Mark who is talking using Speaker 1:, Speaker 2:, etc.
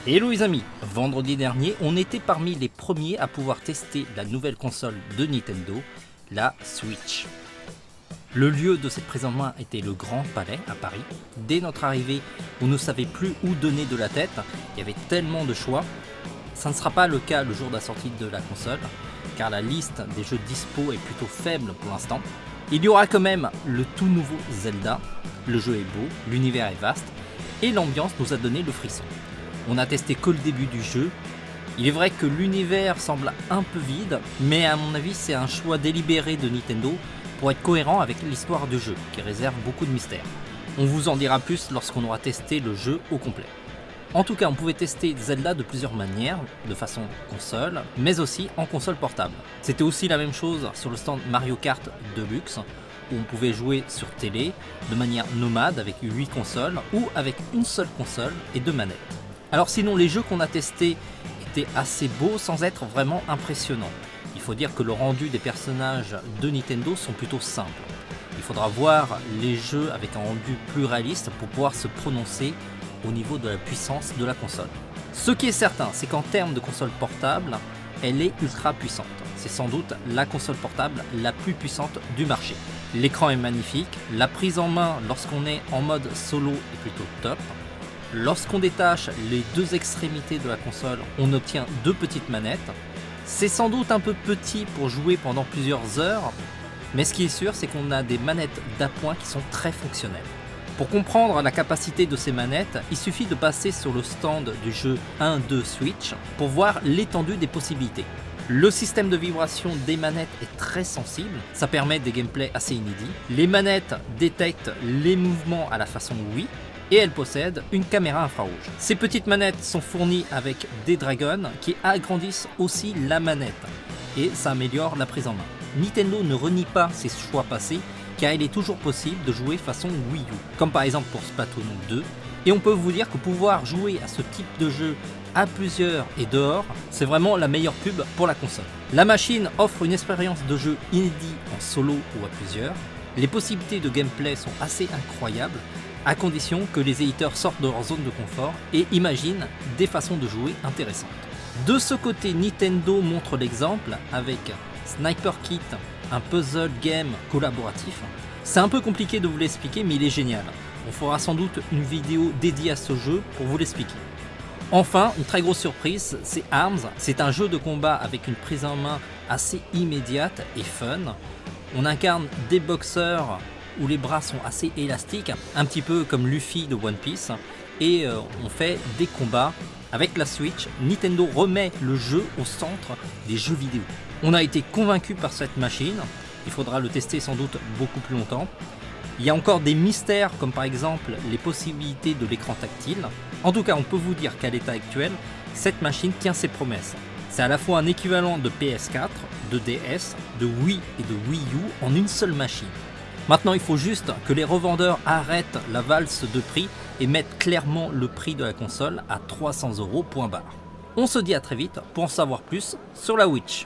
Speaker 1: Hello les amis, vendredi dernier, on était parmi les premiers à pouvoir tester la nouvelle console de Nintendo, la Switch. Le lieu de cette prise en main était le Grand Palais à Paris. Dès notre arrivée, on ne savait plus où donner de la tête, il y avait tellement de choix. Ça ne sera pas le cas le jour de la sortie de la console, car la liste des jeux dispo est plutôt faible pour l'instant. Il y aura quand même le tout nouveau Zelda, le jeu est beau, l'univers est vaste, et l'ambiance nous a donné le frisson. On a testé que le début du jeu. Il est vrai que l'univers semble un peu vide, mais à mon avis c'est un choix délibéré de Nintendo pour être cohérent avec l'histoire du jeu, qui réserve beaucoup de mystères. On vous en dira plus lorsqu'on aura testé le jeu au complet. En tout cas, on pouvait tester Zelda de plusieurs manières, de façon console, mais aussi en console portable. C'était aussi la même chose sur le stand Mario Kart Deluxe, où on pouvait jouer sur télé, de manière nomade avec 8 consoles, ou avec une seule console et 2 manettes. Alors sinon, les jeux qu'on a testés étaient assez beaux sans être vraiment impressionnants. Il faut dire que le rendu des personnages de Nintendo sont plutôt simples. Il faudra voir les jeux avec un rendu plus réaliste pour pouvoir se prononcer au niveau de la puissance de la console. Ce qui est certain, c'est qu'en termes de console portable, elle est ultra puissante. C'est sans doute la console portable la plus puissante du marché. L'écran est magnifique, la prise en main lorsqu'on est en mode solo est plutôt top. Lorsqu'on détache les deux extrémités de la console, on obtient 2 petites manettes. C'est sans doute un peu petit pour jouer pendant plusieurs heures, mais ce qui est sûr, c'est qu'on a des manettes d'appoint qui sont très fonctionnelles. Pour comprendre la capacité de ces manettes, il suffit de passer sur le stand du jeu 1-2 Switch pour voir l'étendue des possibilités. Le système de vibration des manettes est très sensible, ça permet des gameplays assez inédits. Les manettes détectent les mouvements à la façon Wii, et elle possède une caméra infrarouge. Ces petites manettes sont fournies avec des dragons qui agrandissent aussi la manette et ça améliore la prise en main. Nintendo ne renie pas ses choix passés car il est toujours possible de jouer façon Wii U, comme par exemple pour Splatoon 2, et on peut vous dire que pouvoir jouer à ce type de jeu à plusieurs et dehors, c'est vraiment la meilleure pub pour la console. La machine offre une expérience de jeu inédite en solo ou à plusieurs, les possibilités de gameplay sont assez incroyables, à condition que les éditeurs sortent de leur zone de confort et imaginent des façons de jouer intéressantes. De ce côté, Nintendo montre l'exemple avec Sniper Kit, un puzzle game collaboratif. C'est un peu compliqué de vous l'expliquer, mais il est génial. On fera sans doute une vidéo dédiée à ce jeu pour vous l'expliquer. Enfin, une très grosse surprise, c'est Arms. C'est un jeu de combat avec une prise en main assez immédiate et fun. On incarne des boxeurs où les bras sont assez élastiques, un petit peu comme Luffy de One Piece, et on fait des combats. Avec la Switch, Nintendo remet le jeu au centre des jeux vidéo. On a été convaincu par cette machine, il faudra le tester sans doute beaucoup plus longtemps. Il y a encore des mystères comme par exemple les possibilités de l'écran tactile. En tout cas, on peut vous dire qu'à l'état actuel, cette machine tient ses promesses. C'est à la fois un équivalent de PS4, de DS, de Wii et de Wii U en une seule machine. Maintenant, il faut juste que les revendeurs arrêtent la valse de prix et mettent clairement le prix de la console à 300 €, point barre. On se dit à très vite pour en savoir plus sur la Switch.